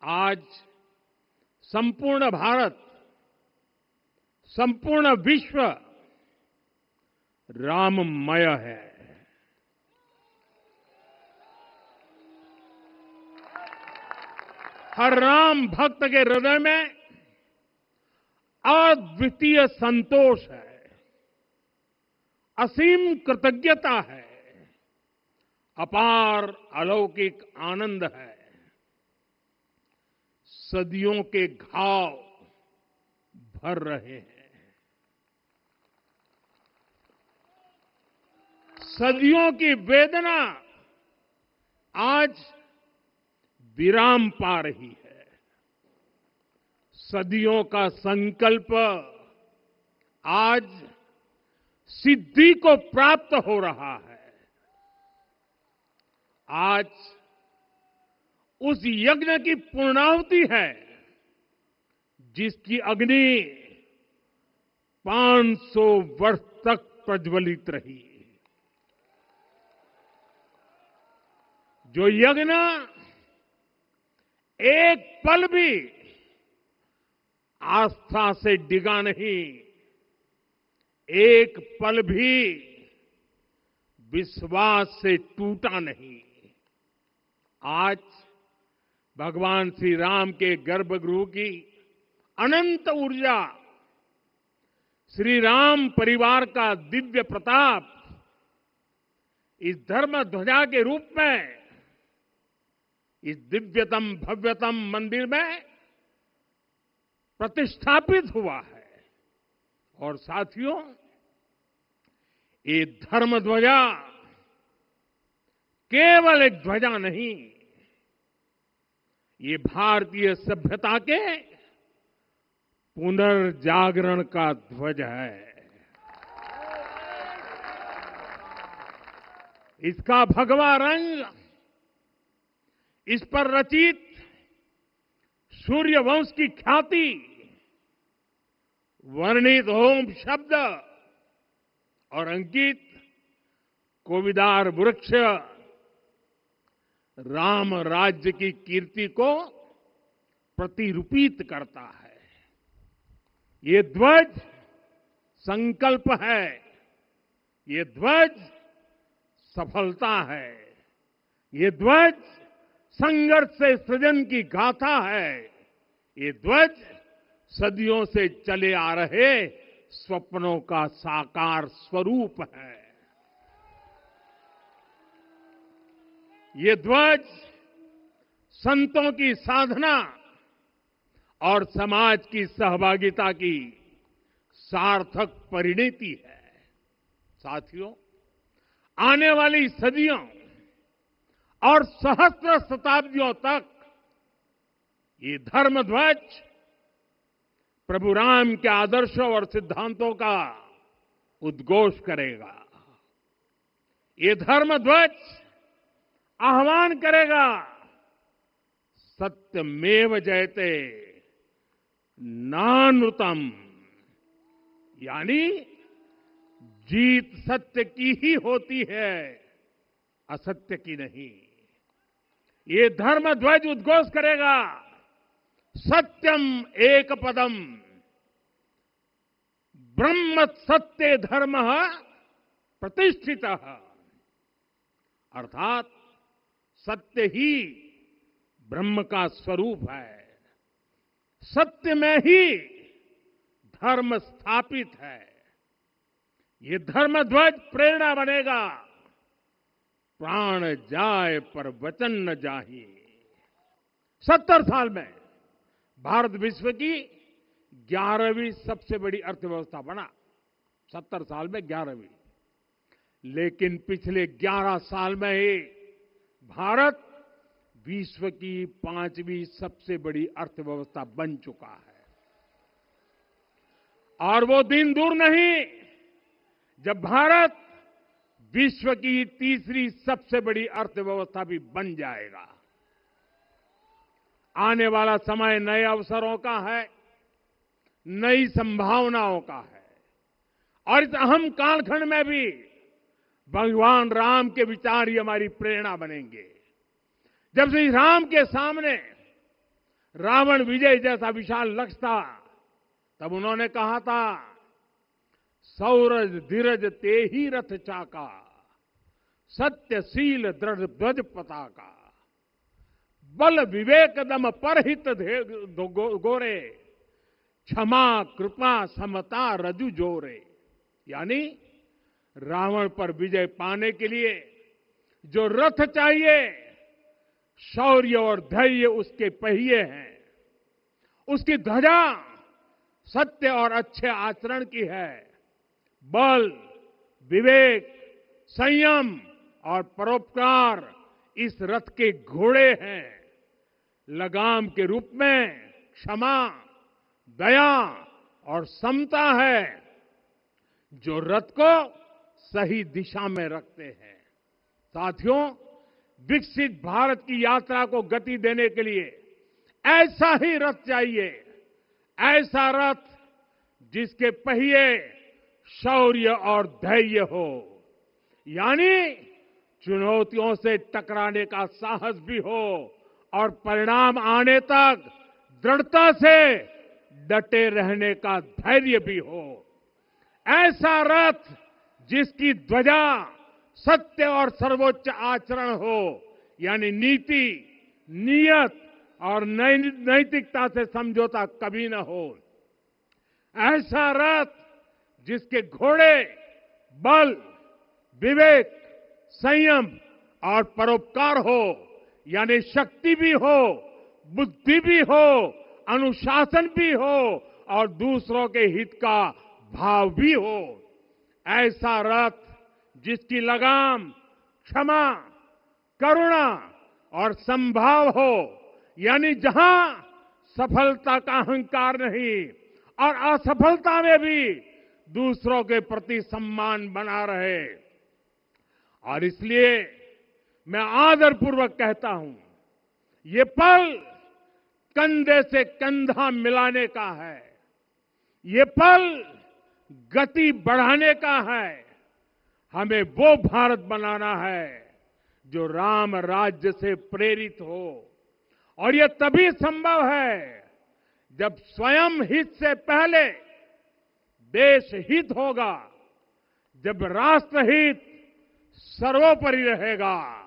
आज संपूर्ण भारत, संपूर्ण विश्व राममय है। हर राम भक्त के हृदय में अद्वितीय संतोष है, असीम कृतज्ञता है, अपार अलौकिक आनंद है। सदियों के घाव भर रहे हैं, सदियों की वेदना आज विराम पा रही है। सदियों का संकल्प आज सिद्धि को प्राप्त हो रहा है। आज उस यज्ञ की पूर्णाहुति है जिसकी अग्नि 500 वर्ष तक प्रज्वलित रही। जो यज्ञ एक पल भी आस्था से डिगा नहीं, एक पल भी विश्वास से टूटा नहीं। आज भगवान श्री राम के गर्भगृह की अनंत ऊर्जा, श्री राम परिवार का दिव्य प्रताप इस धर्म ध्वजा के रूप में इस दिव्यतम भव्यतम मंदिर में प्रतिष्ठापित हुआ है। और साथियों, ये धर्म ध्वजा केवल एक ध्वजा नहीं, ये भारतीय सभ्यता के पुनर्जागरण का ध्वज है। इसका भगवा रंग, इस पर रचित सूर्य वंश की ख्याति, वर्णित होम शब्द और अंकित कोविदार वृक्ष राम राज्य की कीर्ति को प्रतिरूपित करता है। ये ध्वज संकल्प है, ये ध्वज सफलता है, ये ध्वज संघर्ष से सृजन की गाथा है, ये ध्वज सदियों से चले आ रहे स्वप्नों का साकार स्वरूप है। ये ध्वज संतों की साधना और समाज की सहभागिता की सार्थक परिणति है। साथियों, आने वाली सदियों और सहस्त्र शताब्दियों तक ये धर्म ध्वज प्रभु राम के आदर्शों और सिद्धांतों का उद्घोष करेगा। ये धर्म ध्वज आह्वान करेगा, सत्यमेव जयते नानृतम, यानी जीत सत्य की ही होती है, असत्य की नहीं। ये धर्म ध्वज उद्घोष करेगा, सत्यम एक पदम ब्रह्म सत्य धर्म प्रतिष्ठित, अर्थात सत्य ही ब्रह्म का स्वरूप है, सत्य में ही धर्म स्थापित है। ये धर्म ध्वज प्रेरणा बनेगा, प्राण जाए पर वचन न जाही। 70 साल में भारत विश्व की 11वीं सबसे बड़ी अर्थव्यवस्था बना। 70 साल में 11वीं। लेकिन पिछले 11 साल में ही भारत विश्व की 5वीं सबसे बड़ी अर्थव्यवस्था बन चुका है। और वो दिन दूर नहीं जब भारत विश्व की 3री सबसे बड़ी अर्थव्यवस्था भी बन जाएगा। आने वाला समय नए अवसरों का है, नई संभावनाओं का है। और इस अहम कालखंड में भी भगवान राम के विचार ही हमारी प्रेरणा बनेंगे। जब श्री राम के सामने रावण विजय जैसा विशाल लक्ष्य था, तब उन्होंने कहा था, सौरज धीरज ते ही रथ चाका, सत्यशील दृढ़ ध्वज पताका, बल विवेक दम परहित गोरे, क्षमा कृपा समता रजु जोरे। यानी रावण पर विजय पाने के लिए जो रथ चाहिए, शौर्य और धैर्य उसके पहिए हैं, उसकी ध्वजा सत्य और अच्छे आचरण की है, बल विवेक संयम और परोपकार इस रथ के घोड़े हैं, लगाम के रूप में क्षमा दया और समता है जो रथ को सही दिशा में रखते हैं। साथियों, विकसित भारत की यात्रा को गति देने के लिए ऐसा ही रथ चाहिए, ऐसा रथ जिसके पहिए शौर्य और धैर्य हो, यानी चुनौतियों से टकराने का साहस भी हो और परिणाम आने तक दृढ़ता से डटे रहने का धैर्य भी हो। ऐसा रथ जिसकी ध्वजा सत्य और सर्वोच्च आचरण हो, यानी नीति नियत और नैतिकता से समझौता कभी न हो। ऐसा रथ जिसके घोड़े बल विवेक संयम और परोपकार हो, यानी शक्ति भी हो बुद्धि भी हो अनुशासन भी हो और दूसरों के हित का भाव भी हो। ऐसा रथ जिसकी लगाम क्षमा करुणा और संभाव हो, यानी जहां सफलता का अहंकार नहीं और असफलता में भी दूसरों के प्रति सम्मान बना रहे। और इसलिए मैं आदरपूर्वक कहता हूं, ये पल कंधे से कंधा मिलाने का है, ये पल गति बढ़ाने का है। हमें वो भारत बनाना है जो राम राज्य से प्रेरित हो, और ये तभी संभव है जब स्वयं हित से पहले देश हित होगा, जब राष्ट्र हित सर्वोपरि रहेगा।